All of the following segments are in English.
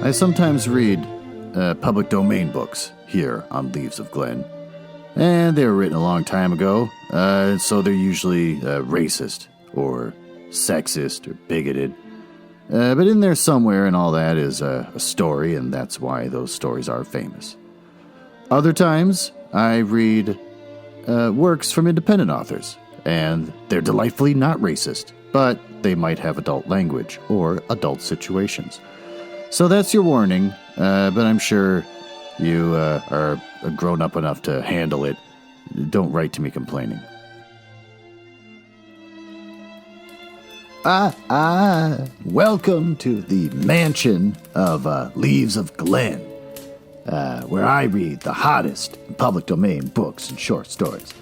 I sometimes read public domain books here on Leaves of Glen, and they were written a long time ago, so they're usually racist or sexist or bigoted. But in there somewhere and all that is a story, and that's why those stories are famous. Other times, I read works from independent authors, and they're delightfully not racist, but they might have adult language or adult situations. So that's your warning, but I'm sure you are grown up enough to handle it. Don't write to me complaining. Welcome to the mansion of Leaves of Glen, where I read the hottest public domain books and short stories.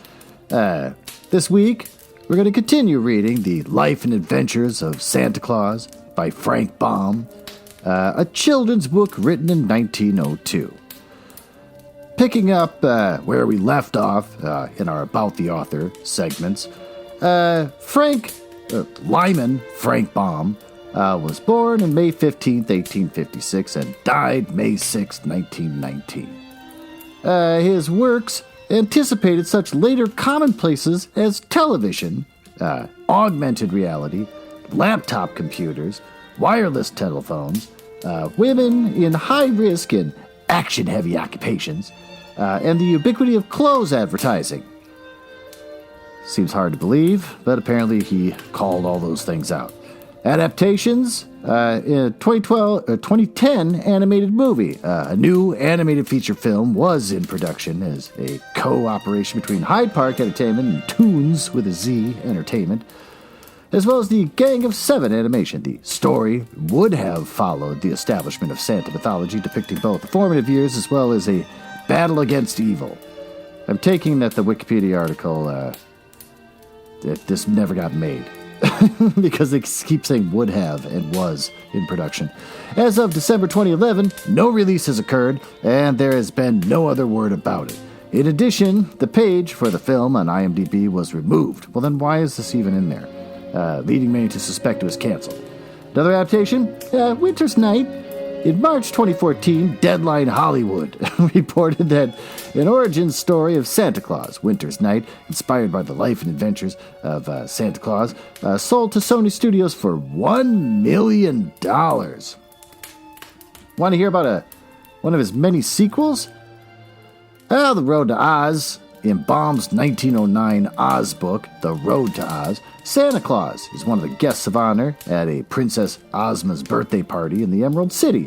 This week, we're going to continue reading The Life and Adventures of Santa Claus by Frank Baum, a children's book written in 1902. Picking up where we left off in our About the Author segments, Frank Baum was born on May 15, 1856, and died May 6, 1919. His works anticipated such later commonplaces as television, augmented reality, laptop computers, wireless telephones, women in high-risk and action-heavy occupations, and the ubiquity of clothes advertising. Seems hard to believe, but apparently he called all those things out. Adaptations, in 2010 animated movie. A new animated feature film was in production as a cooperation between Hyde Park Entertainment and Toons with a Z Entertainment, as well as the Gang of Seven animation. The story would have followed the establishment of Santa mythology, depicting both the formative years as well as a battle against evil. I'm taking that the Wikipedia article, that this never got made, because they keep saying would have and was in production. As of December 2011, no release has occurred, and there has been no other word about it. In addition, the page for the film on IMDb was removed. Well, then why is this even in there? Leading many to suspect it was canceled. Another adaptation, Winter's Night. In March 2014, Deadline Hollywood reported that an origin story of Santa Claus, Winter's Night, inspired by the life and adventures of Santa Claus, sold to Sony Studios for $1 million. Want to hear about one of his many sequels? The Road to Oz. In Baum's 1909 Oz book, The Road to Oz, Santa Claus is one of the guests of honor at a Princess Ozma's birthday party in the Emerald City.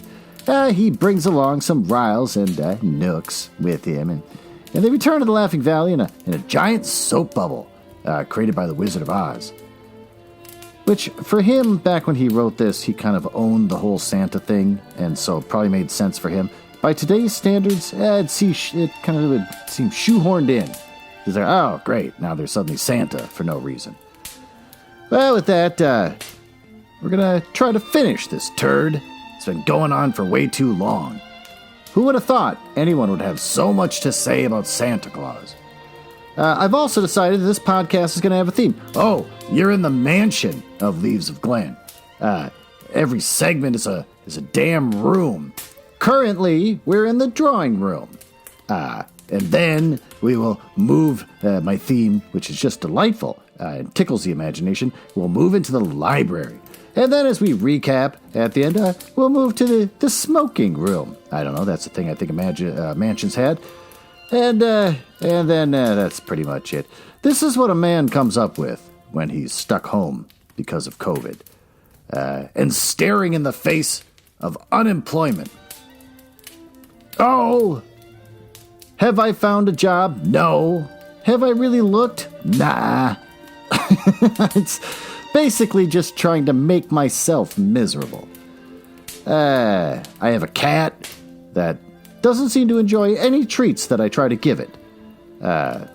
He brings along some Riles and Nooks with him, and they return to the Laughing Valley in a giant soap bubble created by the Wizard of Oz. Which, for him, back when he wrote this, he kind of owned the whole Santa thing, and so it probably made sense for him. By today's standards, it kind of would seem shoehorned in. He's like, oh, great, now there's suddenly Santa for no reason. Well, with that, we're going to try to finish this turd. It's been going on for way too long. Who would have thought anyone would have so much to say about Santa Claus? I've also decided that this podcast is going to have a theme. Oh, you're in the mansion of Leaves of Glen. Every segment is a damn room. Currently, we're in the drawing room. And then we will move my theme, which is just delightful and tickles the imagination. We'll move into the library. And then as we recap at the end, we'll move to the smoking room. I don't know, that's the thing I think mansions had. And then that's pretty much it. This is what a man comes up with when he's stuck home because of COVID. And staring in the face of unemployment. Oh, have I found a job? No. Have I really looked? Nah. It's basically just trying to make myself miserable. I have a cat that doesn't seem to enjoy any treats that I try to give it. That's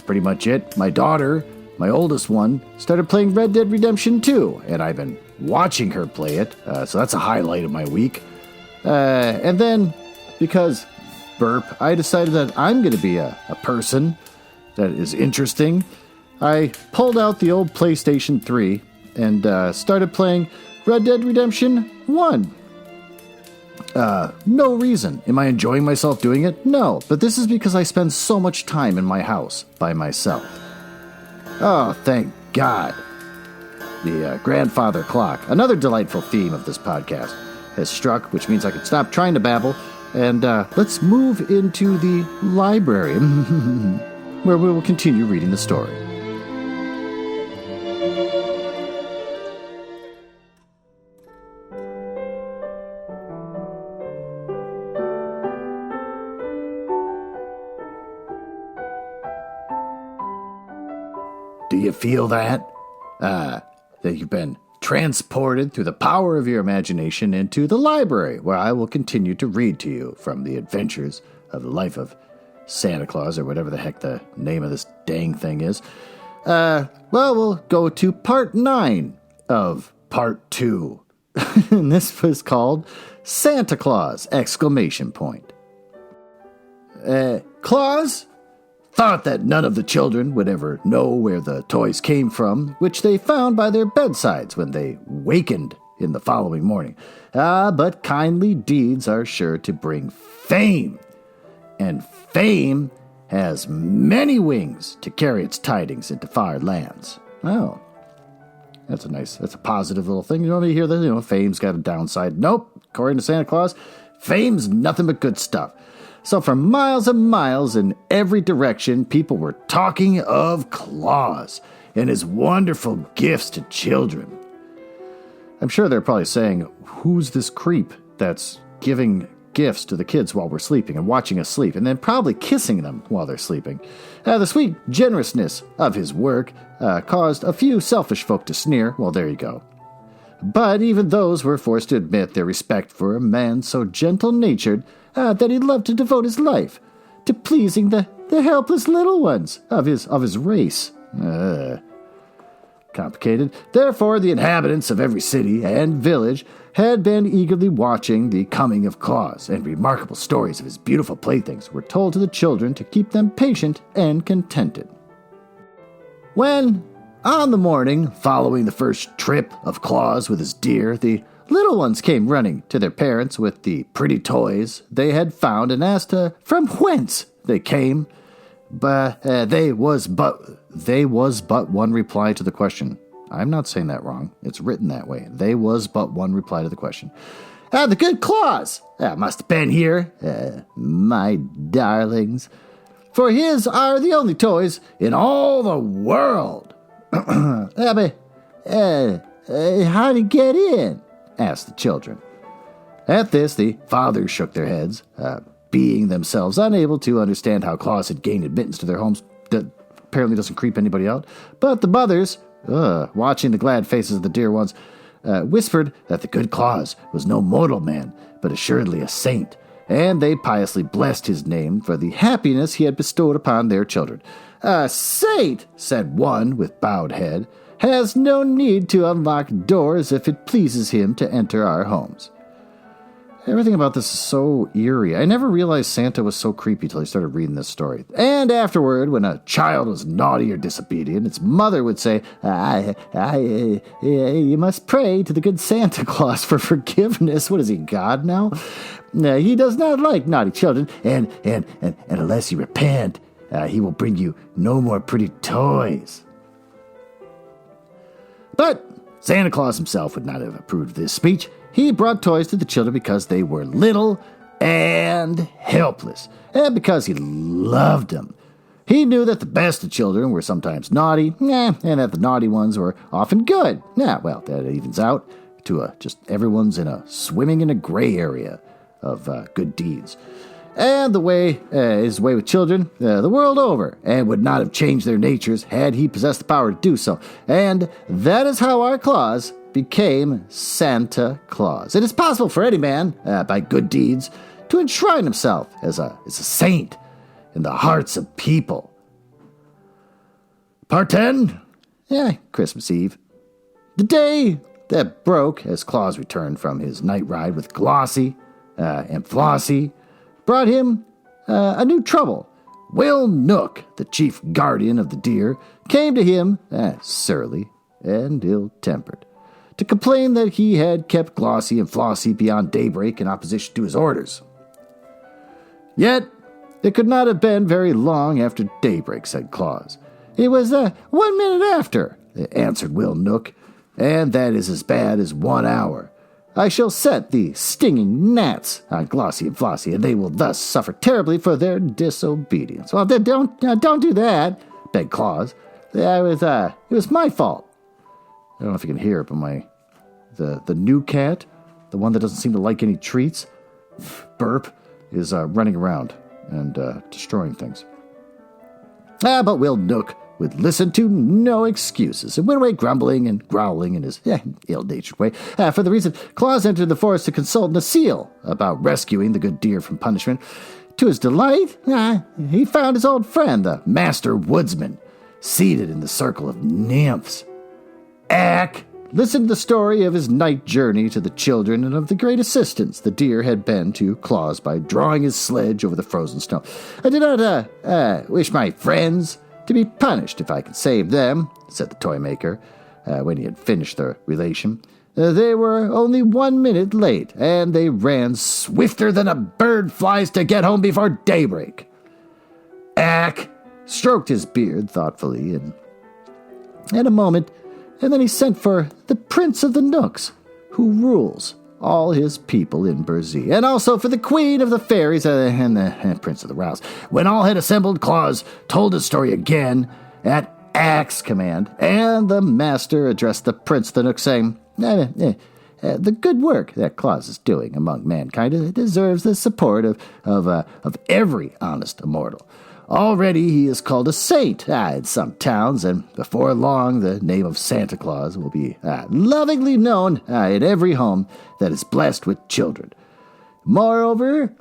pretty much it. My daughter, my oldest one, started playing Red Dead Redemption 2, and I've been watching her play it, so that's a highlight of my week. And then, because burp, I decided that I'm going to be a person that is interesting. I pulled out the old PlayStation 3 and started playing Red Dead Redemption 1. No reason. Am I enjoying myself doing it? No, but this is because I spend so much time in my house by myself. Oh, thank God. The grandfather clock, another delightful theme of this podcast, has struck, which means I can stop trying to babble, and let's move into the library, where we will continue reading the story. Do you feel that? That you've been transported through the power of your imagination into the library, where I will continue to read to you from the adventures of the life of Santa Claus, or whatever the heck the name of this dang thing is. We'll go to part 9 of part 2. And this was called Santa Claus! Claus thought that none of the children would ever know where the toys came from, which they found by their bedsides when they wakened in the following morning. But kindly deeds are sure to bring fame, and fame has many wings to carry its tidings into far lands. Oh, that's a positive little thing. You don't hear that, fame's got a downside. Nope, according to Santa Claus, fame's nothing but good stuff. So for miles and miles in every direction, people were talking of Claus and his wonderful gifts to children. I'm sure they're probably saying, who's this creep that's giving gifts to the kids while we're sleeping and watching us sleep, and then probably kissing them while they're sleeping? The sweet generousness of his work caused a few selfish folk to sneer. Well, there you go. But even those were forced to admit their respect for a man so gentle-natured that he loved to devote his life to pleasing the helpless little ones of his race. Complicated. Therefore, the inhabitants of every city and village had been eagerly watching the coming of Claus, and remarkable stories of his beautiful playthings were told to the children to keep them patient and contented. When, on the morning following the first trip of Claus with his deer, the little ones came running to their parents with the pretty toys they had found and asked from whence they came. But they was but one reply to the question. I'm not saying that wrong. It's written that way. They was but one reply to the question. The good Claus must have been here, my darlings, for his are the only toys in all the world. But how'd he get in? Asked the children. At this, the fathers shook their heads, being themselves unable to understand how Claus had gained admittance to their homes. That apparently doesn't creep anybody out. But the mothers, watching the glad faces of the dear ones, whispered that the good Claus was no mortal man, but assuredly a saint, and they piously blessed his name for the happiness he had bestowed upon their children. "A saint," said one with bowed head, "has no need to unlock doors if it pleases him to enter our homes." Everything about this is so eerie. I never realized Santa was so creepy till I started reading this story. And afterward, when a child was naughty or disobedient, its mother would say, you must pray to the good Santa Claus for forgiveness. What is he, God now? He does not like naughty children, and unless you repent, he will bring you no more pretty toys. But Santa Claus himself would not have approved of this speech. He brought toys to the children because they were little and helpless, and because he loved them. He knew that the best of children were sometimes naughty, and that the naughty ones were often good. Well, that evens out to just everyone's swimming in a gray area of good deeds. And the way is the way with children the world over, and would not have changed their natures had he possessed the power to do so. And that is how our Claus became Santa Claus. It is possible for any man, by good deeds, to enshrine himself as a saint in the hearts of people. Part 10? Christmas Eve. The day that broke as Claus returned from his night ride with Glossie and Flossie brought him a new trouble. Will Nook, the chief guardian of the deer, came to him surly and ill-tempered, to complain that he had kept Glossie and Flossie beyond daybreak in opposition to his orders. Yet, it could not have been very long after daybreak, said Claus. It was 1 minute after, answered Will Nook, and that is as bad as 1 hour. I shall set the stinging gnats on Glossie and Flossie, and they will thus suffer terribly for their disobedience. Well, then don't do that, begged Claus. It was my fault. I don't know if you can hear it, but the new cat, the one that doesn't seem to like any treats, Burp, is running around and destroying things. But Will Nook would listen to no excuses and went away grumbling and growling in his ill-natured way. For the reason, Claus entered the forest to consult Necile about rescuing the good deer from punishment. To his delight, he found his old friend, the master woodsman, seated in the circle of nymphs. Ack listened to the story of his night journey to the children and of the great assistance the deer had been to Claus by drawing his sledge over the frozen snow. I do not wish my friends to be punished if I can save them, said the toy maker, when he had finished the relation. They were only 1 minute late, and they ran swifter than a bird flies to get home before daybreak. Ack stroked his beard thoughtfully and a moment, and then he sent for the Prince of the Nooks, who rules all his people in Burzee, and also for the Queen of the Fairies and the Prince of the Rouse. When all had assembled, Claus told his story again at Ack's command, and the master addressed the Prince of the Nooks, saying, the good work that Claus is doing among mankind deserves the support of every honest immortal. Already he is called a saint in some towns, and before long the name of Santa Claus will be lovingly known in every home that is blessed with children. Moreover,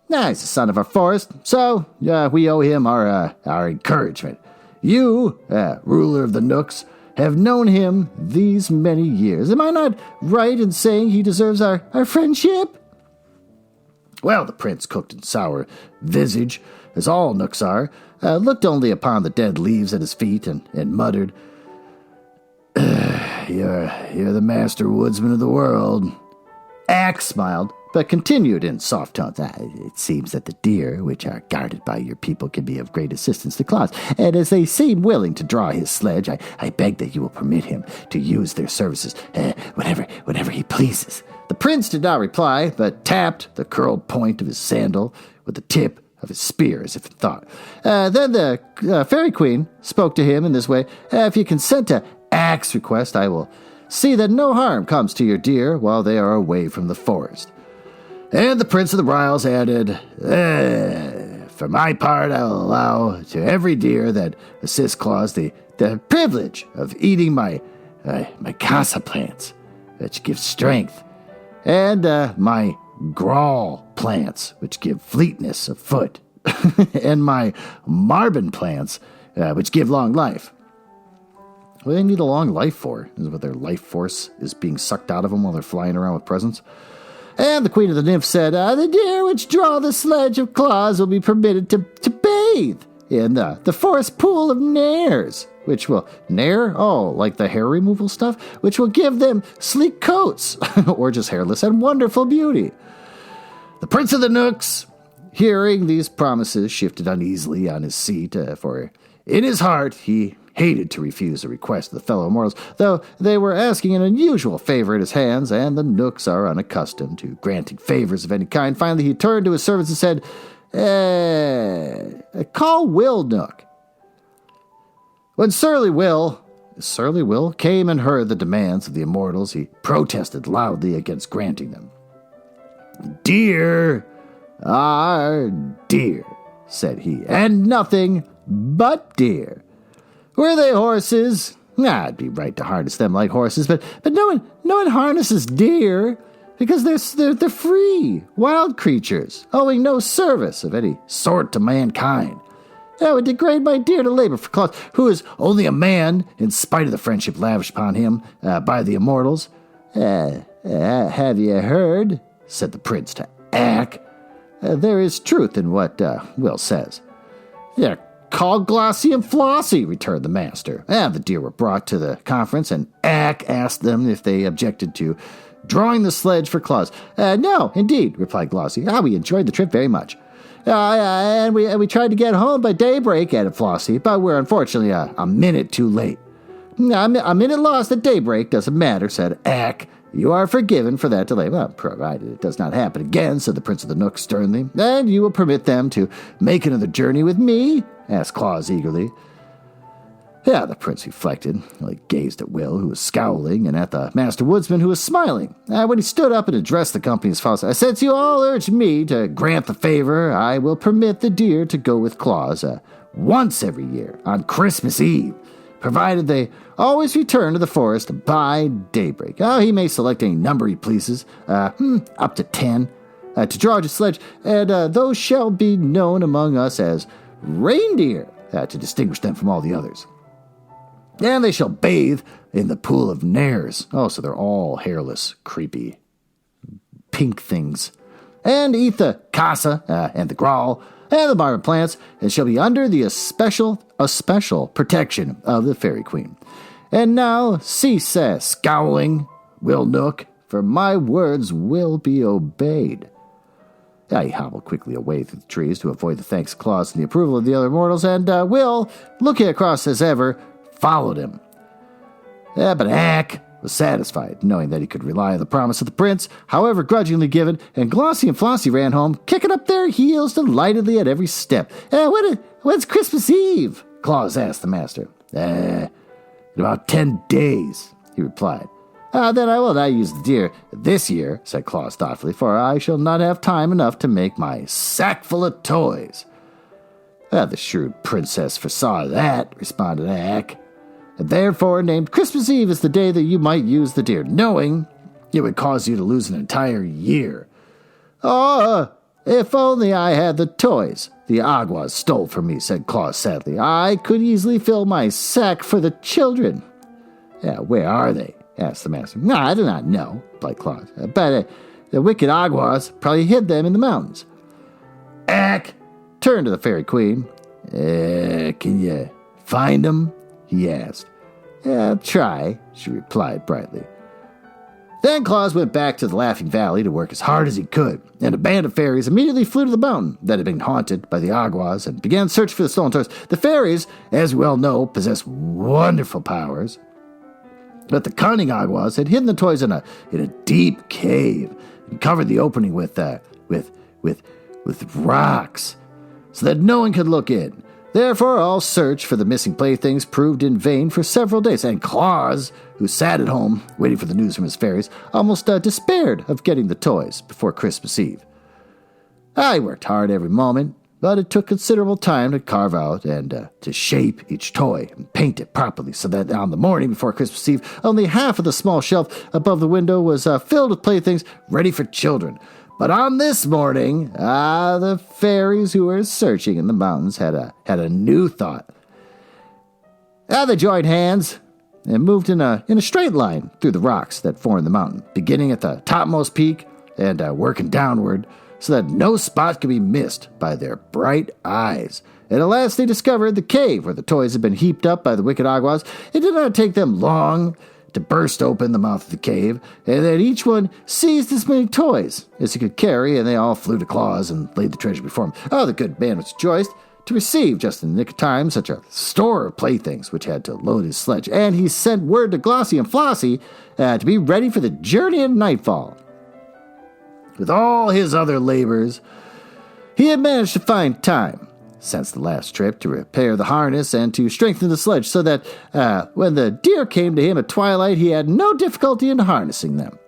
he's the son of our forest, so we owe him our encouragement. You, ruler of the Nooks, have known him these many years. Am I not right in saying he deserves our friendship? Well, the prince, cooked in sour visage, as all Nooks are, looked only upon the dead leaves at his feet and muttered, You're the master woodsman of the world. Ack smiled, but continued in soft tones. It seems that the deer, which are guarded by your people, can be of great assistance to Claus, and as they seem willing to draw his sledge, I beg that you will permit him to use their services whenever he pleases. The prince did not reply, but tapped the curled point of his sandal with the tip of his spear as if in thought. Then the fairy queen spoke to him in this way. If you consent to Ack's request, I will see that no harm comes to your deer while they are away from the forest. And the Prince of the Riles added, For my part, I will allow to every deer that assists Claus the privilege of eating my casa plants, which give strength, and my grawl plants, which give fleetness of foot, and my marbon plants, which give long life. What do they need a long life for? Is what their life force is being sucked out of them while they're flying around with presents? And the Queen of the Nymphs said, the deer which draw the sledge of Claus will be permitted to bathe in the forest pool of Nares, which will, Nair? Oh, like the hair removal stuff? Which will give them sleek coats, or just hairless, and wonderful beauty. The Prince of the Nooks, hearing these promises, shifted uneasily on his seat, for in his heart he hated to refuse a request of the fellow mortals, though they were asking an unusual favor at his hands, and the Nooks are unaccustomed to granting favors of any kind. Finally, he turned to his servants and said, call Will Nook. When Surly Will came and heard the demands of the immortals, he protested loudly against granting them. Deer are deer, said he, and nothing but deer. Were they horses? It'd be right to harness them like horses, but no one harnesses deer because they're free, wild creatures, owing no service of any sort to mankind. That would degrade my deer to labor for Claus, who is only a man in spite of the friendship lavished upon him by the immortals. Have you heard? Said the prince to Ack. There is truth in what Will says. Yeah, Call Glossy and Flossie, returned the master. The deer were brought to the conference, and Ack asked them if they objected to drawing the sledge for Claus. No, indeed, replied Glossy. We enjoyed the trip very much. And we tried to get home by daybreak, added Flossie, but we're unfortunately a minute too late. A minute lost at daybreak doesn't matter, said Ack. You are forgiven for that delay. Well, provided it does not happen again, said the Prince of the Nook sternly. And you will permit them to make another journey with me? Asked Claus eagerly. The prince reflected. He gazed at Will, who was scowling, and at the master woodsman, who was smiling. When he stood up and addressed the company as follows, since you all urged me to grant the favor, I will permit the deer to go with Claus once every year on Christmas Eve, provided they always return to the forest by daybreak. He may select any number he pleases, up to 10, to draw his sledge, and those shall be known among us as reindeer, to distinguish them from all the others. And they shall bathe in the pool of nares. So they're all hairless, creepy, pink things. And eat the casa, and the grawl, and the marvin plants, and shall be under the especial protection of the Fairy Queen. And now cease scowling, Will Nook, for my words will be obeyed. He hobbled quickly away through the trees to avoid the thanks of Claus and the approval of the other mortals, and Will, looking across as ever, followed him. But Ack was satisfied, knowing that he could rely on the promise of the prince, however grudgingly given, and Glossy and Flossie ran home, kicking up their heels delightedly at every step. When's Christmas Eve? Claus asked the master. In about 10 days, he replied. Then I will not use the deer this year, said Claus thoughtfully, for I shall not have time enough to make my sack full of toys. The shrewd princess foresaw that, responded Ack, and therefore named Christmas Eve as the day that you might use the deer, knowing it would cause you to lose an entire year. If only I had the toys the Aguas stole from me, said Claus sadly. I could easily fill my sack for the children. Where are they? Asked the master. I do not know, replied Claus, but the wicked Aguas probably hid them in the mountains. Ack turned to the Fairy Queen. Can you find them? He asked. I'll try, she replied brightly. Then Claus went back to the Laughing Valley to work as hard as he could, and a band of fairies immediately flew to the mountain that had been haunted by the Aguas and began searching for the stolen toys. The fairies, as we all know, possess wonderful powers, but the cunning Aguas had hidden the toys in a deep cave and covered the opening with rocks so that no one could look in. Therefore, all search for the missing playthings proved in vain for several days, and Claus, who sat at home waiting for the news from his fairies, almost despaired of getting the toys before Christmas Eve. He worked hard every moment, but it took considerable time to carve out and to shape each toy and paint it properly so that on the morning before Christmas Eve, only half of the small shelf above the window was filled with playthings ready for children. But on this morning, the fairies who were searching in the mountains had a new thought. They joined hands and moved in a straight line through the rocks that formed the mountain, beginning at the topmost peak and working downward so that no spot could be missed by their bright eyes. And at last they discovered the cave where the toys had been heaped up by the wicked Aguas. It did not take them long to burst open the mouth of the cave, and then each one seized as many toys as he could carry, and they all flew to Claus and laid the treasure before him. The good man was rejoiced to receive, just in the nick of time, such a store of playthings which had to load his sledge, and he sent word to Glossy and Flossie to be ready for the journey at nightfall. With all his other labors, he had managed to find time since the last trip to repair the harness and to strengthen the sledge so that when the deer came to him at twilight, he had no difficulty in harnessing them,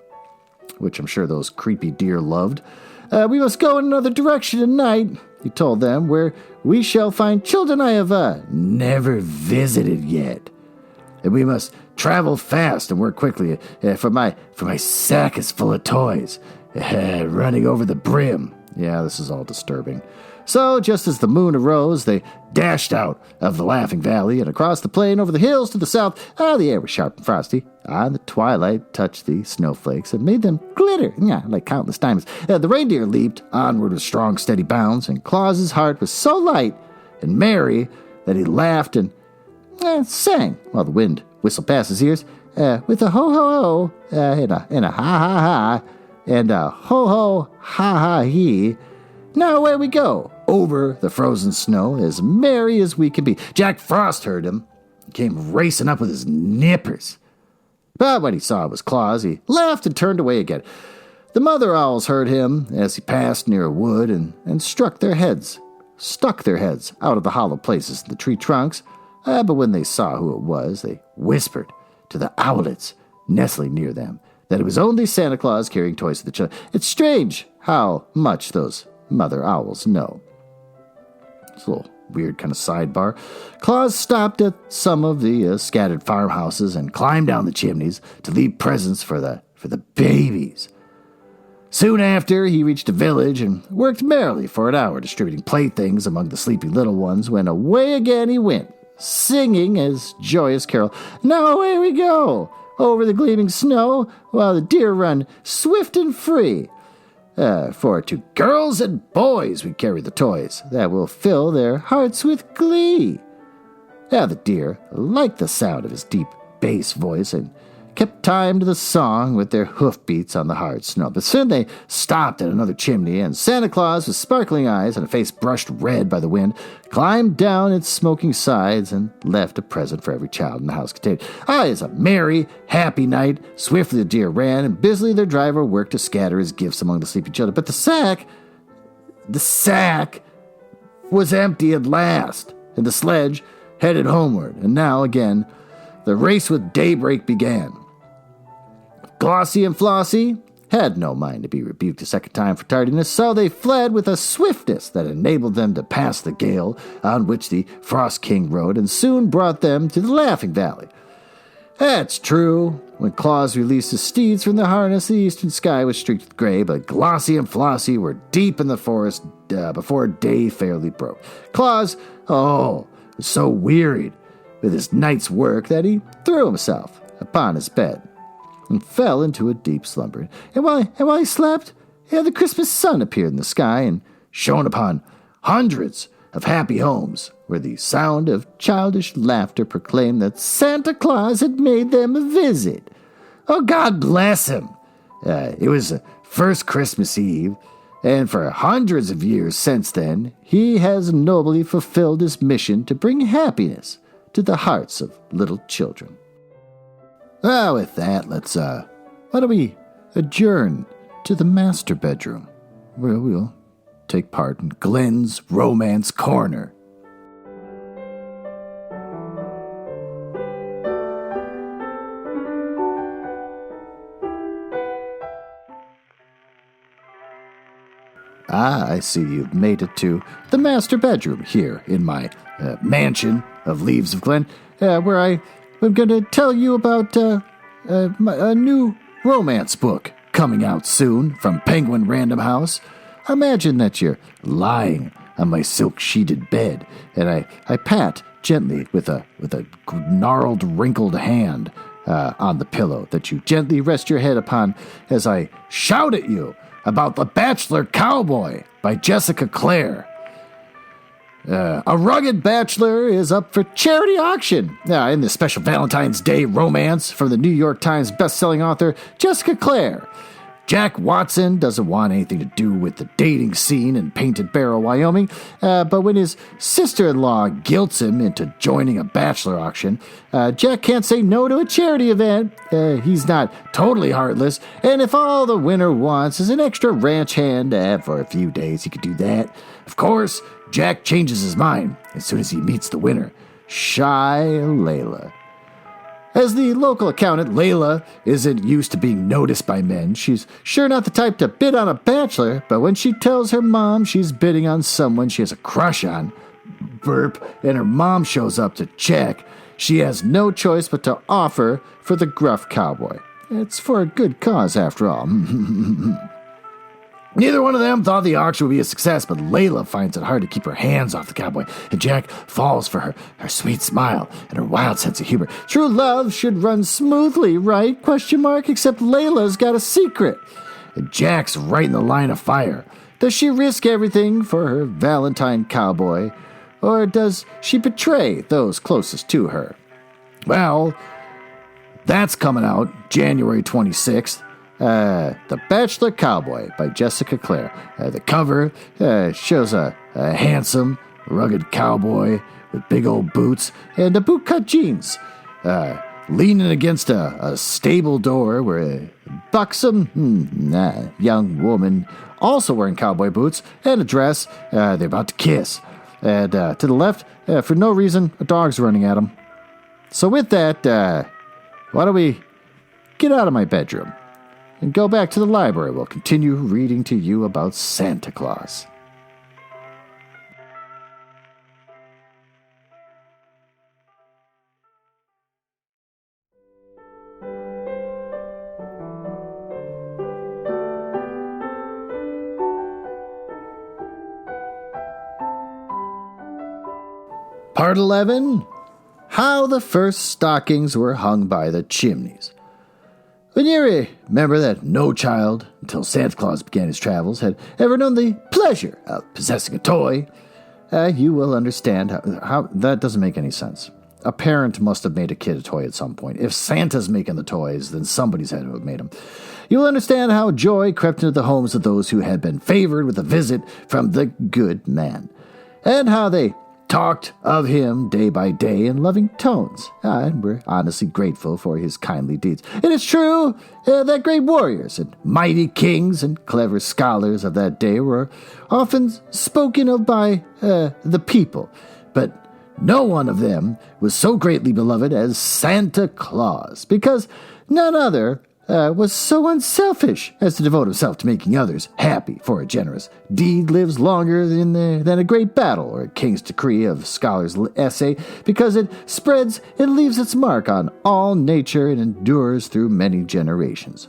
which I'm sure those creepy deer loved. We must go in another direction at night, he told them, where we shall find children I have never visited yet. And we must travel fast and work quickly, for my sack is full of toys, running over the brim. Yeah, this is all disturbing. So, just as the moon arose, they dashed out of the Laughing Valley and across the plain over the hills to the south. The air was sharp and frosty, and the twilight touched the snowflakes and made them glitter, like countless diamonds. The reindeer leaped onward with strong, steady bounds, and Claus's heart was so light and merry that he laughed and sang while the wind whistled past his ears, with a ho-ho-ho and a ha-ha-ha and a ho-ho-ha-ha-he. Now away we go, over the frozen snow, as merry as we can be. Jack Frost heard him and came racing up with his nippers. But when he saw it was Claus, he laughed and turned away again. The mother owls heard him as he passed near a wood and stuck their heads out of the hollow places in the tree trunks. But when they saw who it was, they whispered to the owlets nestling near them that it was only Santa Claus carrying toys to the children. It's strange how much those mother owls know. It's a little weird kind of sidebar. Claus stopped at some of the scattered farmhouses and climbed down the chimneys to leave presents for the babies. Soon after, he reached a village and worked merrily for an hour distributing playthings among the sleepy little ones when away again he went, singing his joyous carol. Now away we go, over the gleaming snow, while the deer run swift and free. For to girls and boys we carry the toys that will fill their hearts with glee. The deer liked the sound of his deep bass voice and kept time to the song with their hoofbeats on the hard snow. But soon they stopped at another chimney, and Santa Claus, with sparkling eyes and a face brushed red by the wind, climbed down its smoking sides and left a present for every child in the house contained. It was a merry, happy night. Swiftly the deer ran, and busily their driver worked to scatter his gifts among the sleepy children. But the sack was empty at last, and the sledge headed homeward. And now again, the race with daybreak began. Glossie and Flossie had no mind to be rebuked a second time for tardiness, so they fled with a swiftness that enabled them to pass the gale on which the Frost King rode, and soon brought them to the Laughing Valley. That's true. When Claus released his steeds from the harness, the eastern sky was streaked with gray, but Glossie and Flossie were deep in the forest before day fairly broke. Claus, was so wearied with his night's work that he threw himself upon his bed and fell into a deep slumber. And while he slept, the Christmas sun appeared in the sky and shone upon hundreds of happy homes, where the sound of childish laughter proclaimed that Santa Claus had made them a visit. Oh, God bless him! It was the first Christmas Eve, and for hundreds of years since then, he has nobly fulfilled his mission to bring happiness to the hearts of little children. With that, let's, why don't we adjourn to the master bedroom, where we'll take part in Glen's Romance Corner. I see you've made it to the master bedroom here in my mansion of Leaves of Glen, where I'm going to tell you about a new romance book coming out soon from Penguin Random House. Imagine that you're lying on my silk-sheeted bed, and I pat gently with a gnarled, wrinkled hand on the pillow that you gently rest your head upon as I shout at you about The Bachelor Cowboy by Jessica Clare. A rugged bachelor is up for charity auction in this special Valentine's Day romance from the New York Times best-selling author Jessica Clare. Jack Watson doesn't want anything to do with the dating scene in Painted Barrel, Wyoming, but when his sister-in-law guilts him into joining a bachelor auction, Jack can't say no to a charity event. He's not totally heartless, and if all the winner wants is an extra ranch hand to have for a few days, he could do that. Of course, Jack changes his mind as soon as he meets the winner, Shy Layla. As the local accountant, Layla isn't used to being noticed by men. She's sure not the type to bid on a bachelor, but when she tells her mom she's bidding on someone she has a crush on, and her mom shows up to check, she has no choice but to offer for the gruff cowboy. It's for a good cause, after all. Neither one of them thought the auction would be a success, but Layla finds it hard to keep her hands off the cowboy, and Jack falls for her sweet smile and her wild sense of humor. True love should run smoothly, right? Except Layla's got a secret. And Jack's right in the line of fire. Does she risk everything for her Valentine cowboy, or does she betray those closest to her? Well, that's coming out January 26th. The Bachelor Cowboy by Jessica Clare. The cover shows a handsome, rugged cowboy with big old boots and the bootcut jeans, leaning against a stable door where a buxom young woman, also wearing cowboy boots and a dress, they're about to kiss. And to the left, for no reason, a dog's running at them. So with that, why don't we get out of my bedroom and go back to the library? We'll continue reading to you about Santa Claus. Part 11, How the First Stockings Were Hung by the Chimneys. When you remember that no child, until Santa Claus began his travels, had ever known the pleasure of possessing a toy, you will understand how that doesn't make any sense. A parent must have made a kid a toy at some point. If Santa's making the toys, then somebody's had to have made them. You will understand how joy crept into the homes of those who had been favored with a visit from the good man, and how they talked of him day by day in loving tones, and were honestly grateful for his kindly deeds. It is true that great warriors and mighty kings and clever scholars of that day were often spoken of by the people, but no one of them was so greatly beloved as Santa Claus, because none other was so unselfish as to devote himself to making others happy, for a generous deed lives longer than a great battle or a king's decree of scholar's essay, because it leaves its mark on all nature and endures through many generations.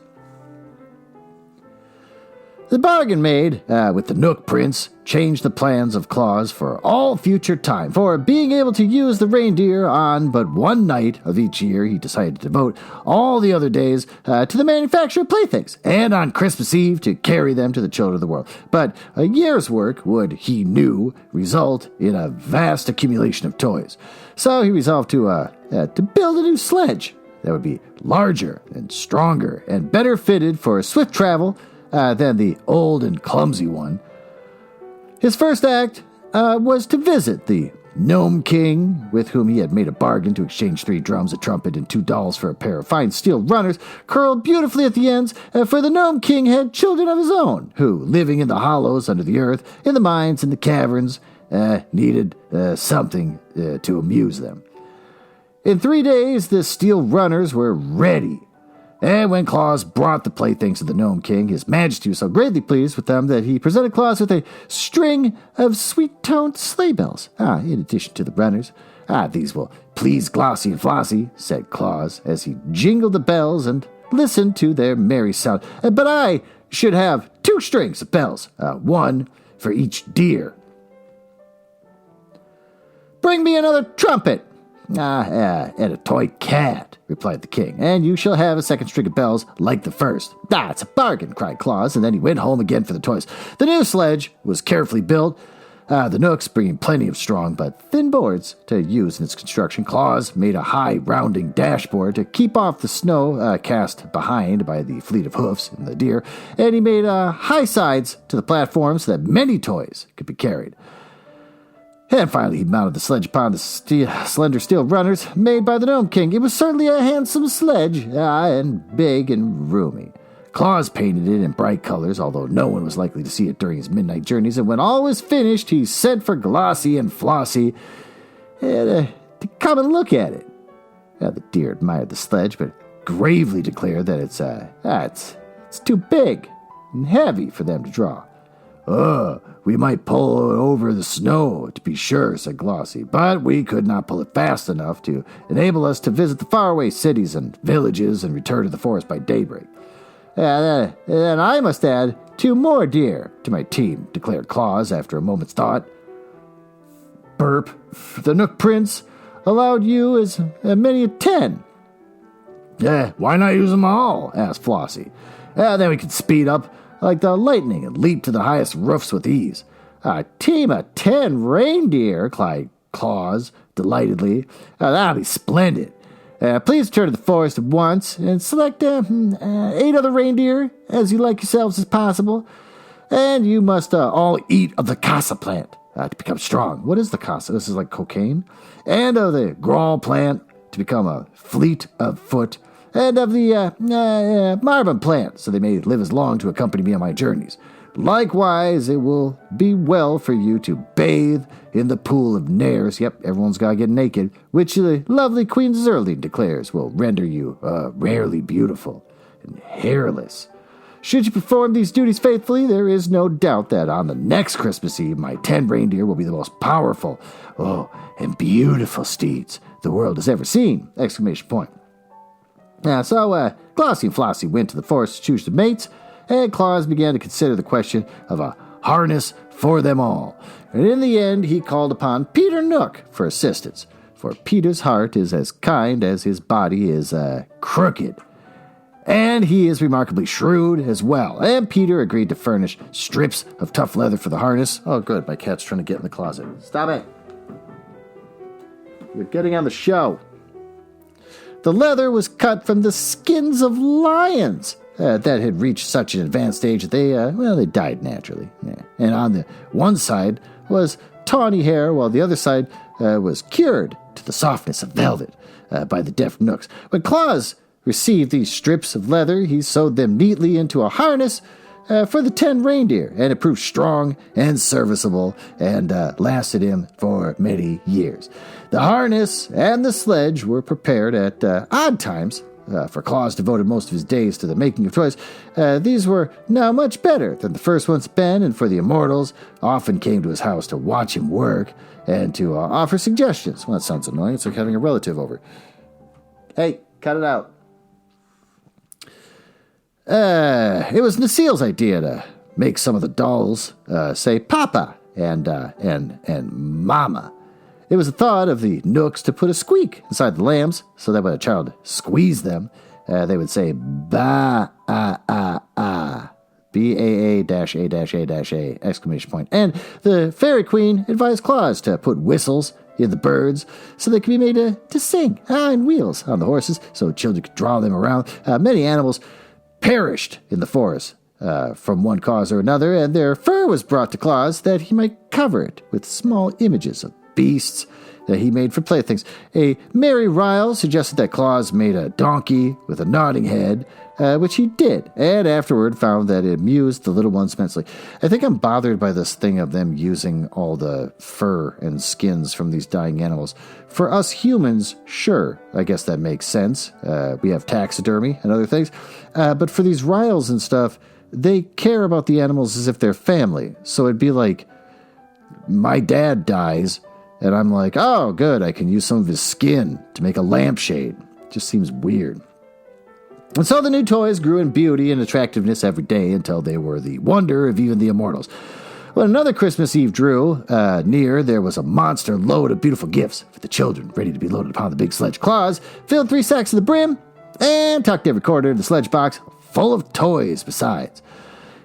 The bargain made with the Nook Prince changed the plans of Claus for all future time, for being able to use the reindeer on but one night of each year, he decided to devote all the other days to the manufacture of playthings, and on Christmas Eve to carry them to the children of the world. But a year's work would, he knew, result in a vast accumulation of toys. So he resolved to build a new sledge that would be larger and stronger and better fitted for swift travel than the old and clumsy one. His first act was to visit the Gnome King, with whom he had made a bargain to exchange 3 drums, a trumpet, and 2 dolls for a pair of fine steel runners, curled beautifully at the ends, for the Gnome King had children of his own, who, living in the hollows under the earth, in the mines, in the caverns, needed something to amuse them. In 3 days, the steel runners were ready. And when Claus brought the playthings to the Gnome King, His Majesty was so greatly pleased with them that he presented Claus with a string of sweet-toned sleigh bells, in addition to the runners. These will please Glossy and Flossie, said Claus, as he jingled the bells and listened to their merry sound. But I should have 2 strings of bells, 1 for each deer. Bring me another trumpet. And a toy cat, replied the king, and you shall have a 2nd string of bells like the first. It's a bargain, cried Claus, and then he went home again for the toys. The new sledge was carefully built, the Nooks bringing plenty of strong but thin boards to use in its construction. Claus made a high, rounding dashboard to keep off the snow cast behind by the fleet of hoofs and the deer, and he made high sides to the platform so that many toys could be carried. And finally, he mounted the sledge upon the slender steel runners made by the Gnome King. It was certainly a handsome sledge, and big and roomy. Claus painted it in bright colors, although no one was likely to see it during his midnight journeys, and when all was finished, he sent for Glossy and Flossie to come and look at it. The deer admired the sledge, but gravely declared that it's too big and heavy for them to draw. We might pull it over the snow, to be sure, said Glossy, but we could not pull it fast enough to enable us to visit the faraway cities and villages and return to the forest by daybreak. Then I must add 2 more deer to my team, declared Claus after a moment's thought. Burp. The Nook Prince allowed you as many as 10. Why not use them all? Asked Flossie. Then we could speed up like the lightning and leap to the highest roofs with ease. A team of 10 reindeer, cried Claus delightedly. That'll be splendid. Please return to the forest at once and select 8 other reindeer as you like yourselves as possible. And you must all eat of the casa plant to become strong. What is the casa? This is like cocaine. And of the grawl plant to become a fleet of foot. And of the marvin plant, so they may live as long to accompany me on my journeys. Likewise, it will be well for you to bathe in the pool of Nares. Yep, everyone's got to get naked, which the lovely Queen Zerline declares will render you rarely beautiful and hairless. Should you perform these duties faithfully, there is no doubt that on the next Christmas Eve, my 10 reindeer will be the most powerful, and beautiful steeds the world has ever seen! Exclamation point. So Glossie and Flossie went to the forest to choose their mates, and Claus began to consider the question of a harness for them all. And in the end, he called upon Peter Nook for assistance, for Peter's heart is as kind as his body is crooked. And he is remarkably shrewd as well. And Peter agreed to furnish strips of tough leather for the harness. Oh, good, my cat's trying to get in the closet. Stop it. You're getting on the show. The leather was cut from the skins of lions that had reached such an advanced age that they died naturally. Yeah. And on the one side was tawny hair, while the other side was cured to the softness of velvet by the deft Nooks. When Claus received these strips of leather, he sewed them neatly into a harness for the 10 reindeer, and it proved strong and serviceable and lasted him for many years. The harness and the sledge were prepared at odd times, for Claus devoted most of his days to the making of toys. These were now much better than the first ones had been, and for the immortals often came to his house to watch him work and to offer suggestions. Well, that sounds annoying. It's like having a relative over. Hey, cut it out. It was Nasile's idea to make some of the dolls say Papa and Mama. It was the thought of the Nooks to put a squeak inside the lambs, so that when a child squeezed them, they would say ba-a-a-a, B-A-A-A-A-A, exclamation point. And the Fairy Queen advised Claus to put whistles in the birds so they could be made to sing and wheels on the horses so children could draw them around. Many animals perished in the forest from one cause or another, and their fur was brought to Claus that he might cover it with small images of beasts that he made for playthings. A merry Ryle suggested that Claus made a donkey with a nodding head, which he did, and afterward found that it amused the little ones immensely. I think I'm bothered by this thing of them using all the fur and skins from these dying animals. For us humans, sure, I guess that makes sense. We have taxidermy and other things. But for these Ryles and stuff, they care about the animals as if they're family. So it'd be like, my dad dies, and I'm like, oh, good, I can use some of his skin to make a lampshade. Just seems weird. And so the new toys grew in beauty and attractiveness every day until they were the wonder of even the immortals. When another Christmas Eve drew near, there was a monster load of beautiful gifts for the children, ready to be loaded upon the big sledge. Claus filled 3 sacks to the brim and tucked every quarter of the sledge box full of toys besides.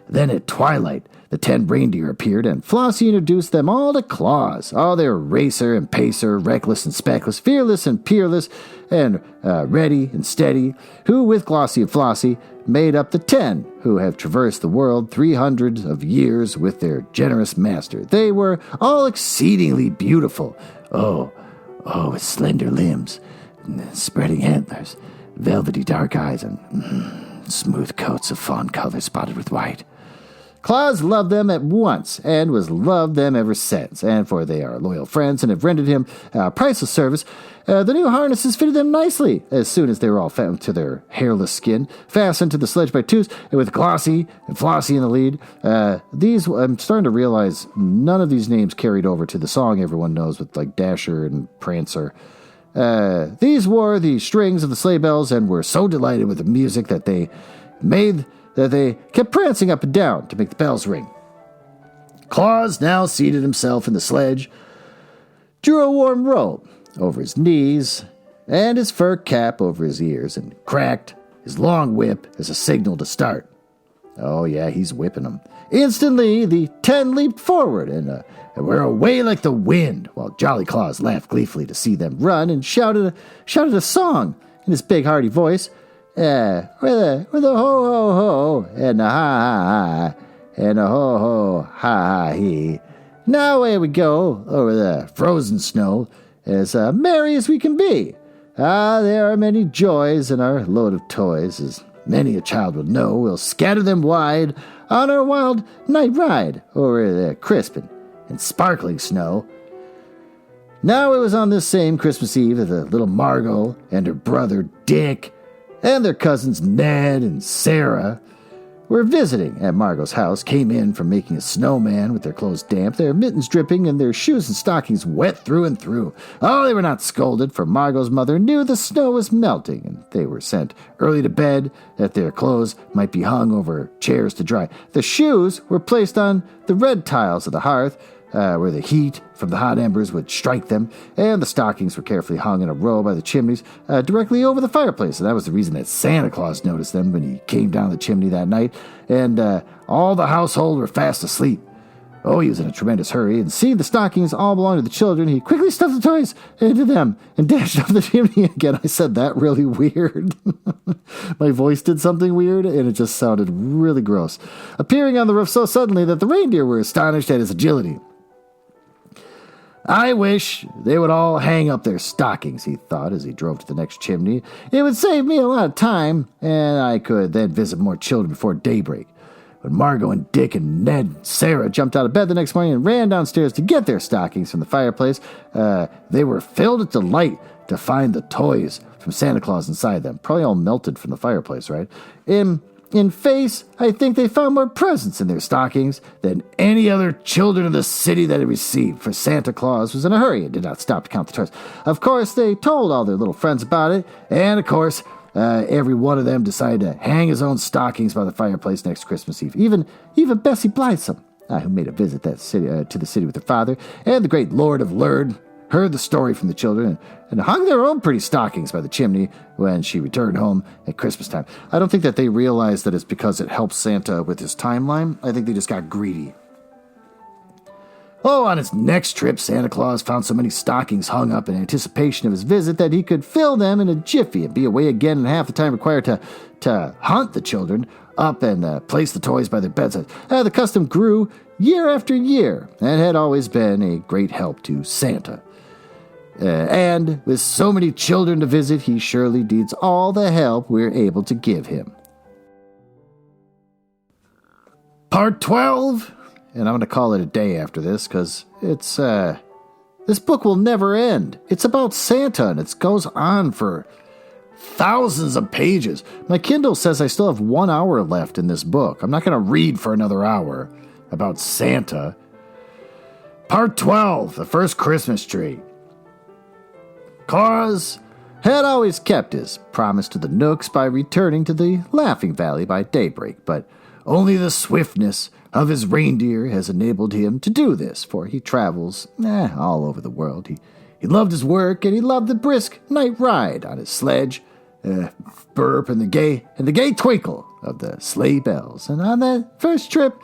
Then at twilight, the 10 reindeer appeared, and Flossie introduced them all to Claus. Oh, they were racer and pacer, reckless and speckless, fearless and peerless, and ready and steady, who, with Glossie and Flossie, made up the 10 who have traversed the world 300 of years with their generous master. They were all exceedingly beautiful. With slender limbs, and spreading antlers, velvety dark eyes, and smooth coats of fawn color spotted with white. Claus loved them at once, and was loved them ever since, and for they are loyal friends and have rendered him priceless service. The new harnesses fitted them nicely, as soon as they were all found to their hairless skin, fastened to the sledge by twos, and with Glossie and Flossie in the lead. I'm starting to realize none of these names carried over to the song everyone knows with, like, Dasher and Prancer. These wore the strings of the sleigh bells and were so delighted with the music that they kept prancing up and down to make the bells ring. Claus now seated himself in the sledge, drew a warm robe over his knees and his fur cap over his ears, and cracked his long whip as a signal to start. Oh, yeah, he's whipping them. Instantly, the 10 leaped forward and were away like the wind, while Jolly Claus laughed gleefully to see them run and shouted a song in his big, hearty voice. With a ho-ho-ho, and a ha-ha-ha, and a ho-ho-ha-ha-he. Now away we go over the frozen snow, as merry as we can be. There are many joys in our load of toys, as many a child will know. We'll scatter them wide on our wild night ride over the crisp and sparkling snow. Now it was on this same Christmas Eve that the little Margot and her brother Dick and their cousins Ned and Sarah were visiting at Margot's house, came in from making a snowman with their clothes damp, their mittens dripping, and their shoes and stockings wet through and through. Oh, they were not scolded, for Margot's mother knew the snow was melting, and they were sent early to bed, that their clothes might be hung over chairs to dry. The shoes were placed on the red tiles of the hearth, where the heat from the hot embers would strike them, and the stockings were carefully hung in a row by the chimneys, directly over the fireplace. And that was the reason that Santa Claus noticed them when he came down the chimney that night, and all the household were fast asleep. Oh, he was in a tremendous hurry, and seeing the stockings all belonged to the children, he quickly stuffed the toys into them and dashed up the chimney again. I said that really weird. My voice did something weird, and it just sounded really gross. Appearing on the roof so suddenly that the reindeer were astonished at his agility. I wish they would all hang up their stockings, he thought as he drove to the next chimney. It would save me a lot of time, and I could then visit more children before daybreak. When Margot and Dick and Ned and Sarah jumped out of bed the next morning and ran downstairs to get their stockings from the fireplace, they were filled with delight to find the toys from Santa Claus inside them. Probably all melted from the fireplace, right? In face, I think they found more presents in their stockings than any other children of the city that had received, for Santa Claus was in a hurry and did not stop to count the toys. Of course, they told all their little friends about it, and of course, every one of them decided to hang his own stockings by the fireplace next Christmas Eve. Even Bessie Blithesome, who made a visit to the city with her father, and the great Lord of Lurd, heard the story from the children and hung their own pretty stockings by the chimney when she returned home at Christmas time. I don't think that they realized that it's because it helps Santa with his timeline. I think they just got greedy. Oh, on his next trip, Santa Claus found so many stockings hung up in anticipation of his visit that he could fill them in a jiffy and be away again in half the time required to hunt the children up and place the toys by their bedsides. The custom grew year after year and had always been a great help to Santa. And with so many children to visit, he surely needs all the help we're able to give him. Part 12, and I'm going to call it a day after this, because it's, this book will never end. It's about Santa, and it goes on for thousands of pages. My Kindle says I still have 1 hour left in this book. I'm not going to read for another hour about Santa. Part 12, the first Christmas tree. Claus had always kept his promise to the Knooks by returning to the Laughing Valley by daybreak, but only the swiftness of his reindeer has enabled him to do this, for he travels all over the world. He loved his work, and he loved the brisk night ride on his sledge, burp and the gay twinkle of the sleigh bells. And on that first trip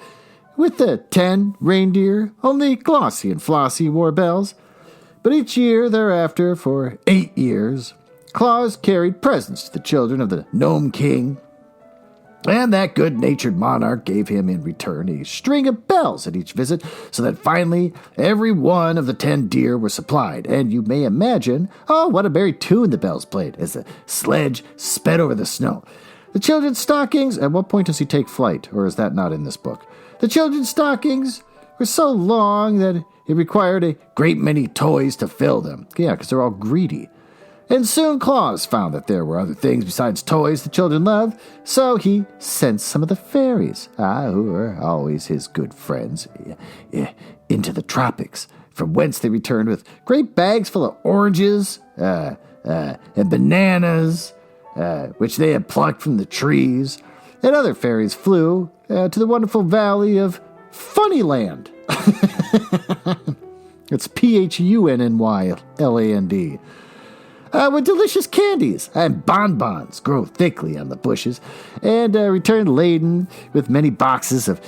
with the 10 reindeer, only Glossie and Flossie wore bells. But each year thereafter, for 8 years, Claus carried presents to the children of the Gnome King, and that good-natured monarch gave him in return a string of bells at each visit, so that finally every one of the 10 deer were supplied. And you may imagine, what a merry tune the bells played as the sledge sped over the snow. The children's stockings, at what point does he take flight, or is that not in this book? The children's stockings were so long that it required a great many toys to fill them. Yeah, because they're all greedy. And soon Claus found that there were other things besides toys the children loved, so he sent some of the fairies, who were always his good friends, into the tropics, from whence they returned with great bags full of oranges and bananas, which they had plucked from the trees. And other fairies flew to the wonderful valley of Funnyland. It's Punnyland. where delicious candies and bonbons grow thickly on the bushes, and return laden with many boxes of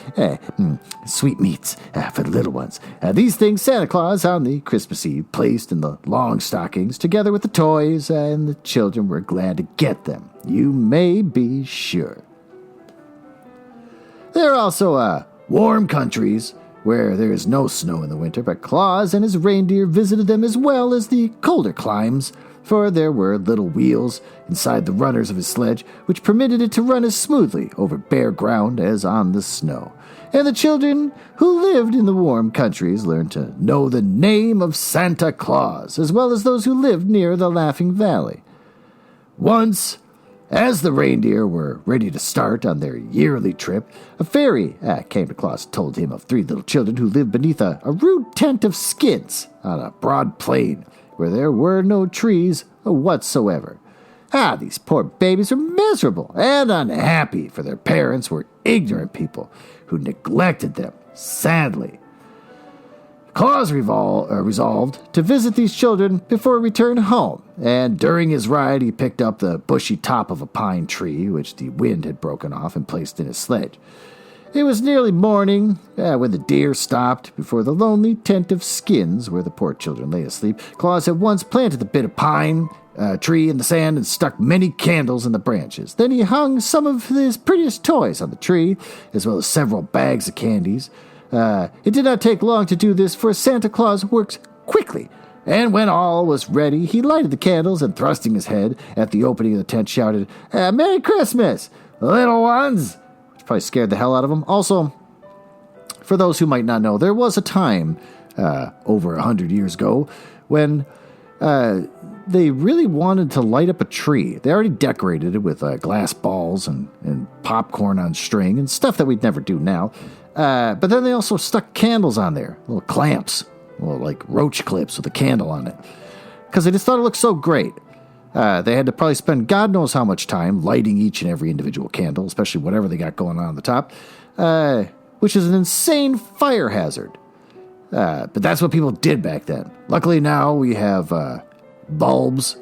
sweetmeats for the little ones. These things Santa Claus on the Christmas Eve placed in the long stockings, together with the toys, and the children were glad to get them. You may be sure. There are also warm countries where there is no snow in the winter, but Claus and his reindeer visited them as well as the colder climes, for there were little wheels inside the runners of his sledge, which permitted it to run as smoothly over bare ground as on the snow. And the children who lived in the warm countries learned to know the name of Santa Claus, as well as those who lived near the Laughing Valley. Once, as the reindeer were ready to start on their yearly trip, a fairy came to Claus and told him of 3 little children who lived beneath a rude tent of skins on a broad plain where there were no trees whatsoever. These poor babies were miserable and unhappy, for their parents were ignorant people who neglected them sadly. Claus resolved to visit these children before he returned home, and during his ride he picked up the bushy top of a pine tree, which the wind had broken off, and placed in his sledge. It was nearly morning when the deer stopped before the lonely tent of skins where the poor children lay asleep. Claus at once planted the bit of pine tree in the sand and stuck many candles in the branches. Then he hung some of his prettiest toys on the tree, as well as several bags of candies. It did not take long to do this, for Santa Claus works quickly. And when all was ready, he lighted the candles and, thrusting his head at the opening of the tent, shouted, "Merry Christmas, little ones!" Which probably scared the hell out of them. Also, for those who might not know, there was a time over 100 years ago when they really wanted to light up a tree. They already decorated it with glass balls and popcorn on string and stuff that we'd never do now. But then they also stuck candles on there, little clamps, little like roach clips with a candle on it, because they just thought it looked so great. They had to probably spend God knows how much time lighting each and every individual candle, especially whatever they got going on the top, which is an insane fire hazard. But that's what people did back then. Luckily now we have bulbs.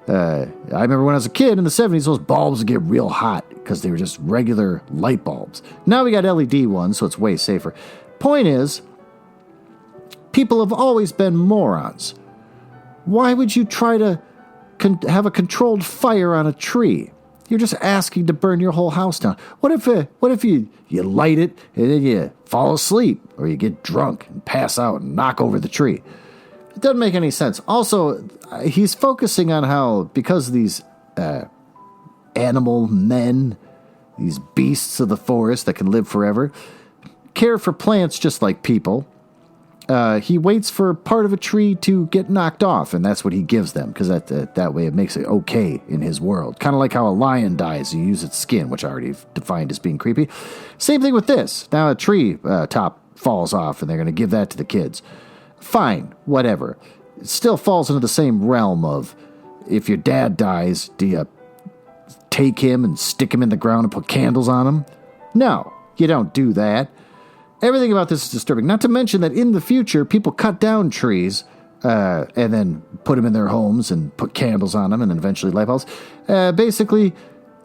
I remember when I was a kid in the 70s, those bulbs would get real hot because they were just regular light bulbs. Now we got LED ones, so it's way safer. Point is, people have always been morons. Why would you try to have a controlled fire on a tree? You're just asking to burn your whole house down. What if you light it and then you fall asleep, or you get drunk and pass out and knock over the tree? It doesn't make any sense. Also, he's focusing on how, because these animal men, these beasts of the forest that can live forever, care for plants just like people, he waits for part of a tree to get knocked off, and that's what he gives them, because that way it makes it okay in his world. Kind of like how a lion dies, you use its skin, which I already defined as being creepy. Same thing with this. Now a tree top falls off, and they're going to give that to the kids. Fine, whatever. It still falls into the same realm of, if your dad dies, do you take him and stick him in the ground and put candles on him? No, you don't do that. Everything about this is disturbing. Not to mention that in the future, people cut down trees and then put them in their homes and put candles on them and then eventually light bulbs. Basically,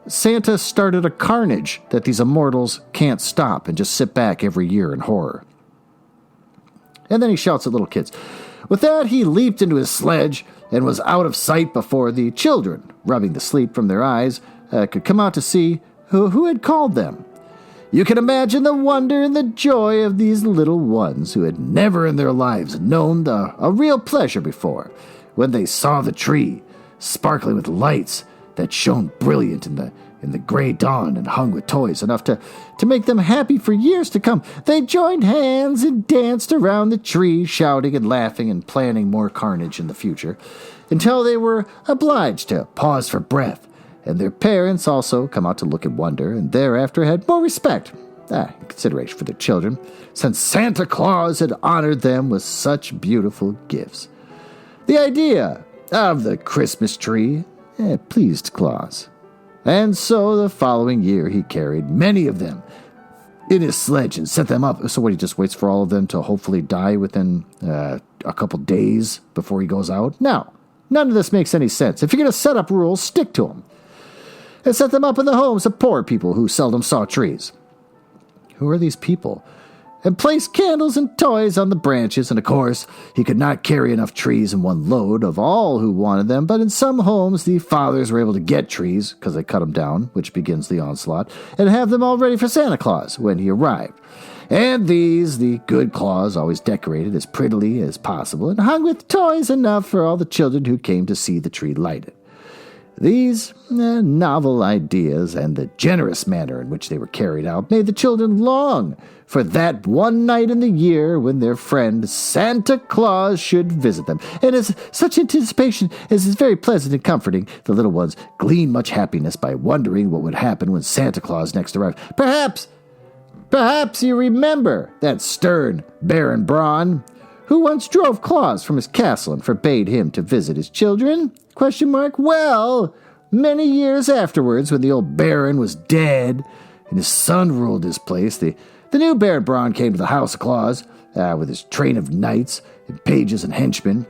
Santa started a carnage that these immortals can't stop and just sit back every year in horror. And then he shouts at little kids. With that, he leaped into his sledge and was out of sight before the children, rubbing the sleep from their eyes, could come out to see who had called them. You can imagine the wonder and the joy of these little ones who had never in their lives known a real pleasure before, when they saw the tree sparkling with lights that shone brilliant in the gray dawn and hung with toys enough to make them happy for years to come. They joined hands and danced around the tree, shouting and laughing and planning more carnage in the future, until they were obliged to pause for breath, and their parents also come out to look in wonder, and thereafter had more respect and consideration for their children, since Santa Claus had honored them with such beautiful gifts. The idea of the Christmas tree pleased Claus. And so the following year he carried many of them in his sledge and set them up. So what, he just waits for all of them to hopefully die within a couple days before he goes out? No. None of this makes any sense. If you're going to set up rules, stick to them. And set them up in the homes of poor people who seldom saw trees. Who are these people? And place candles and toys on the branches, and of course, he could not carry enough trees in one load of all who wanted them, but in some homes the fathers were able to get trees, because they cut them down, which begins the onslaught, and have them all ready for Santa Claus when he arrived. And these, the good Claus, always decorated as prettily as possible, and hung with toys enough for all the children who came to see the tree lighted. These novel ideas and the generous manner in which they were carried out made the children long for that one night in the year when their friend Santa Claus should visit them. And as such anticipation as is very pleasant and comforting, the little ones gleaned much happiness by wondering what would happen when Santa Claus next arrived. Perhaps you remember that stern Baron Braun, who once drove Claus from his castle and forbade him to visit his children? ? Well, many years afterwards, when the old Baron was dead and his son ruled his place, the new Baron Braun came to the house of Claus with his train of knights and pages and henchmen,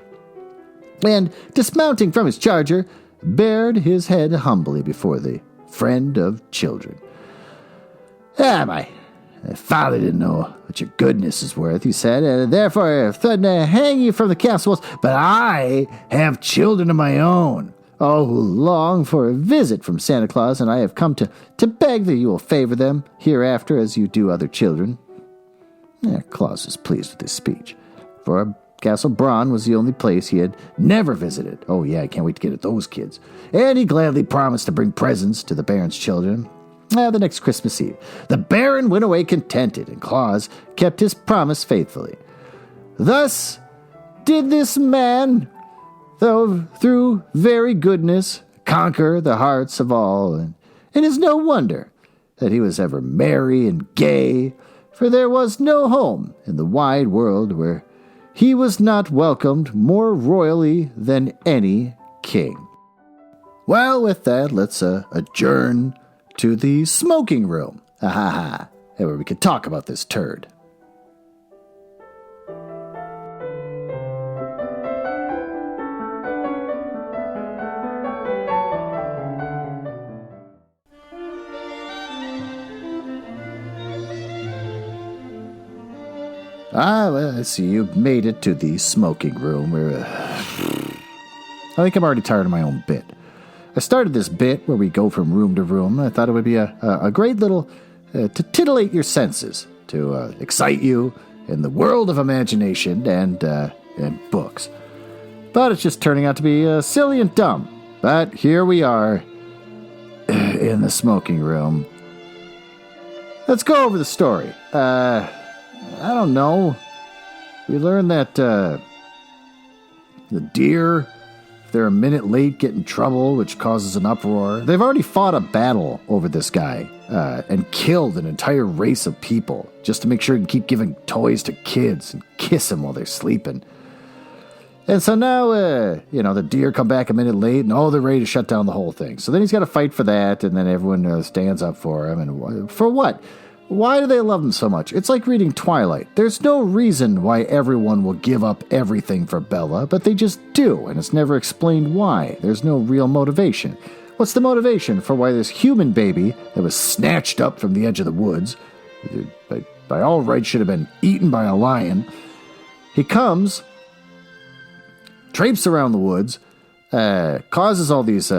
and, dismounting from his charger, bared his head humbly before the friend of children. My father didn't know what your goodness is worth, he said, and therefore I threatened to hang you from the castle walls. But I have children of my own, who long for a visit from Santa Claus, and I have come to beg that you will favor them hereafter as you do other children. Claus was pleased with his speech, for Castle Braun was the only place he had never visited. I can't wait to get at those kids. And he gladly promised to bring presents to the Baron's children. The next Christmas Eve, the Baron went away contented, and Claus kept his promise faithfully. Thus did this man, though through very goodness, conquer the hearts of all, and it is no wonder that he was ever merry and gay, for there was no home in the wide world where he was not welcomed more royally than any king. Well, with that, let's adjourn to the smoking room, where we could talk about this turd. I see you've made it to the smoking room. I think I'm already tired of my own bit. I started this bit where we go from room to room. I thought it would be a great little, to titillate your senses, to excite you in the world of imagination and books. But it's just turning out to be silly and dumb. But here we are in the smoking room. Let's go over the story. I don't know. We learned that the deer, if they're a minute late, get in trouble, which causes an uproar. They've already fought a battle over this guy and killed an entire race of people just to make sure he can keep giving toys to kids and kiss them while they're sleeping. And so now, the deer come back a minute late, and they're ready to shut down the whole thing. So then he's got to fight for that, and then everyone stands up for him. And for what? Why do they love him so much? It's like reading Twilight. There's no reason why everyone will give up everything for Bella, but they just do, and it's never explained why. There's no real motivation. What's the motivation for why this human baby that was snatched up from the edge of the woods, by all rights should have been eaten by a lion, he comes, traipses around the woods, causes all these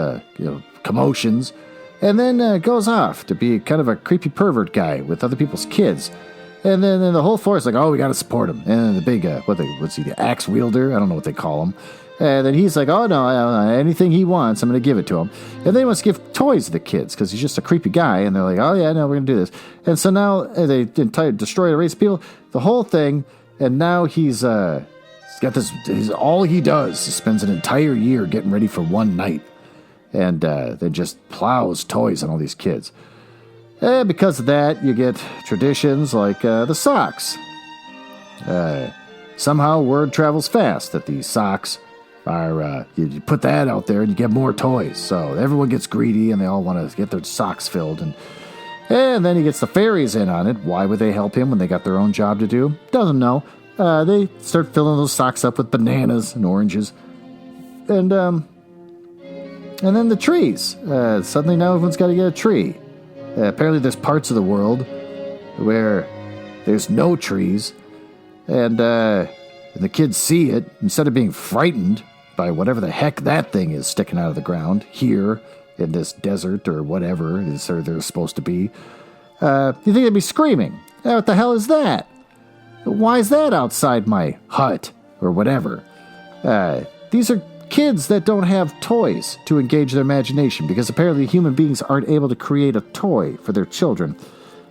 commotions, and then goes off to be kind of a creepy pervert guy with other people's kids. And then the whole forest like, we got to support him. And then the big, the axe wielder? I don't know what they call him. And then he's like, no, anything he wants, I'm going to give it to him. And then he wants to give toys to the kids because he's just a creepy guy. And they're like, we're going to do this. And so now they destroy a race of people, the whole thing. And now he's got this, all he does is spends an entire year getting ready for one night. And then just plows toys on all these kids. And because of that, you get traditions like the socks. Somehow word travels fast that these socks are, you put that out there and you get more toys. So everyone gets greedy and they all want to get their socks filled. And then he gets the fairies in on it. Why would they help him when they got their own job to do? Doesn't know. They start filling those socks up with bananas and oranges. and then the trees. Suddenly now everyone's got to get a tree. Apparently there's parts of the world where there's no trees, and the kids see it. Instead of being frightened by whatever the heck that thing is sticking out of the ground here in this desert or whatever they're supposed to be, you think they'd be screaming, what the hell is that? Why is that outside my hut? Or whatever. These are kids that don't have toys to engage their imagination, because apparently human beings aren't able to create a toy for their children.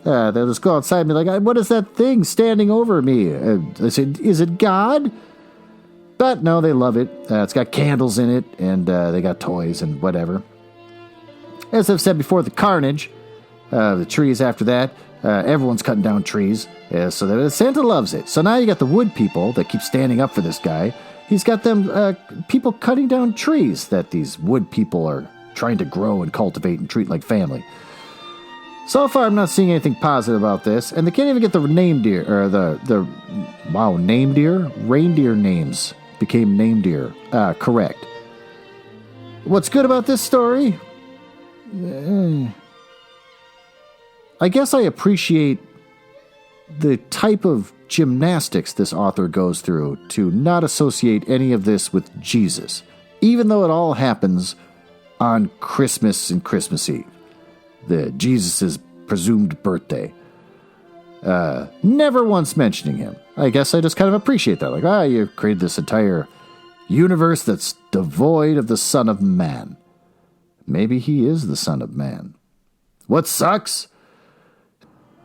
They'll just go outside and be like, what is that thing standing over me? Is it God? But no, they love it. It's got candles in it, and they got toys and whatever. As I've said before, the carnage, the trees after that, everyone's cutting down trees. So Santa loves it. So now you got the wood people that keep standing up for this guy. He's got them people cutting down trees that these wood people are trying to grow and cultivate and treat like family. So far, I'm not seeing anything positive about this, and they can't even get the name deer or name deer, reindeer names became name deer. Correct. What's good about this story? I guess I appreciate the type of gymnastics this author goes through to not associate any of this with Jesus, even though it all happens on Christmas and Christmas Eve, Jesus' presumed birthday. Never once mentioning him. I guess I just kind of appreciate that. Like, you created this entire universe that's devoid of the Son of Man. Maybe he is the Son of Man. What sucks?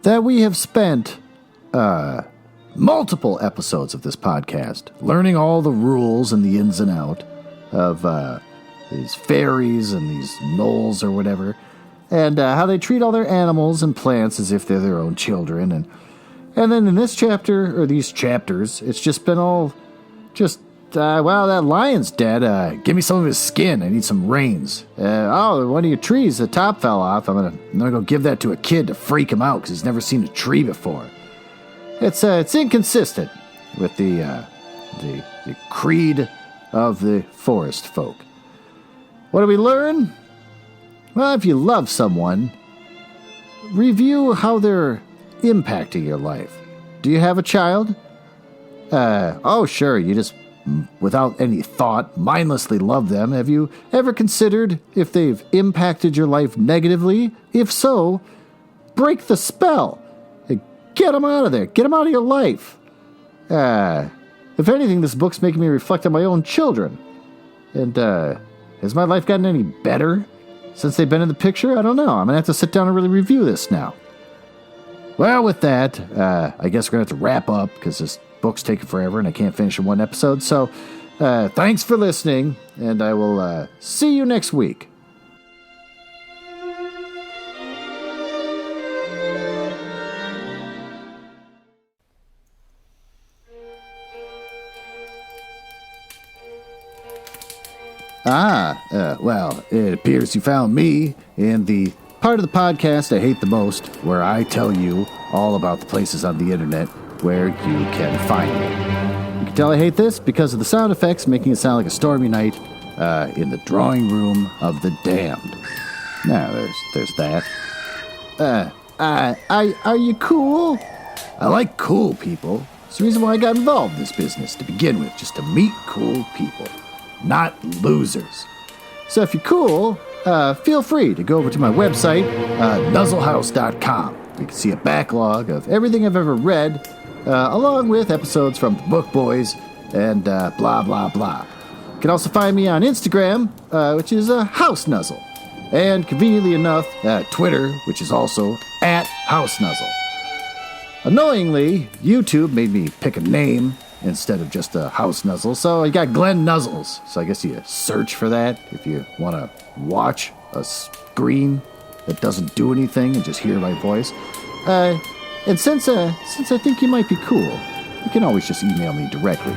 That we have spent multiple episodes of this podcast learning all the rules and the ins and out of these fairies and these gnolls or whatever, and how they treat all their animals and plants as if they're their own children. And then in this chapter, or these chapters, it's just been all just, wow, that lion's dead. Give me some of his skin. I need some reins. One of your trees, the top fell off. I'm gonna go give that to a kid to freak him out because he's never seen a tree before. It's inconsistent with the creed of the forest folk. What do we learn? Well, if you love someone, review how they're impacting your life. Do you have a child? Sure, you just, without any thought, mindlessly love them. Have you ever considered if they've impacted your life negatively? If so, break the spell. Get them out of there. Get them out of your life. If anything, this book's making me reflect on my own children. And, has my life gotten any better since they've been in the picture? I don't know. I'm going to have to sit down and really review this now. Well, with that, I guess we're going to have to wrap up because this book's taking forever and I can't finish in one episode. So, thanks for listening, and I will see you next week. Well, it appears you found me in the part of the podcast I hate the most, where I tell you all about the places on the internet where you can find me. You can tell I hate this because of the sound effects making it sound like a stormy night in the drawing room of the damned. Now, there's that. Are you cool? I like cool people. It's the reason why I got involved in this business to begin with, just to meet cool people. Not losers. So if you're cool, feel free to go over to my website, nuzzlehouse.com. You can see a backlog of everything I've ever read, along with episodes from Book Boys and blah, blah, blah. You can also find me on Instagram, which is House Nuzzle. And conveniently enough, Twitter, which is also @HouseNuzzle. Annoyingly, YouTube made me pick a name instead of just a House Nuzzle, so I got Glen Nuzzles. So I guess you search for that if you want to watch a screen that doesn't do anything and just hear my voice. And since I think you might be cool, you can always just email me directly,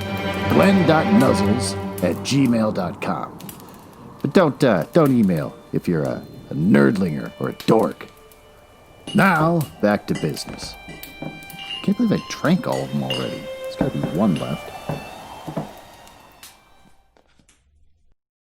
glen.nuzzles@gmail.com. But don't email if you're a nerdlinger or a dork. Now, back to business. Can't believe I drank all of them already. There's got to be one left.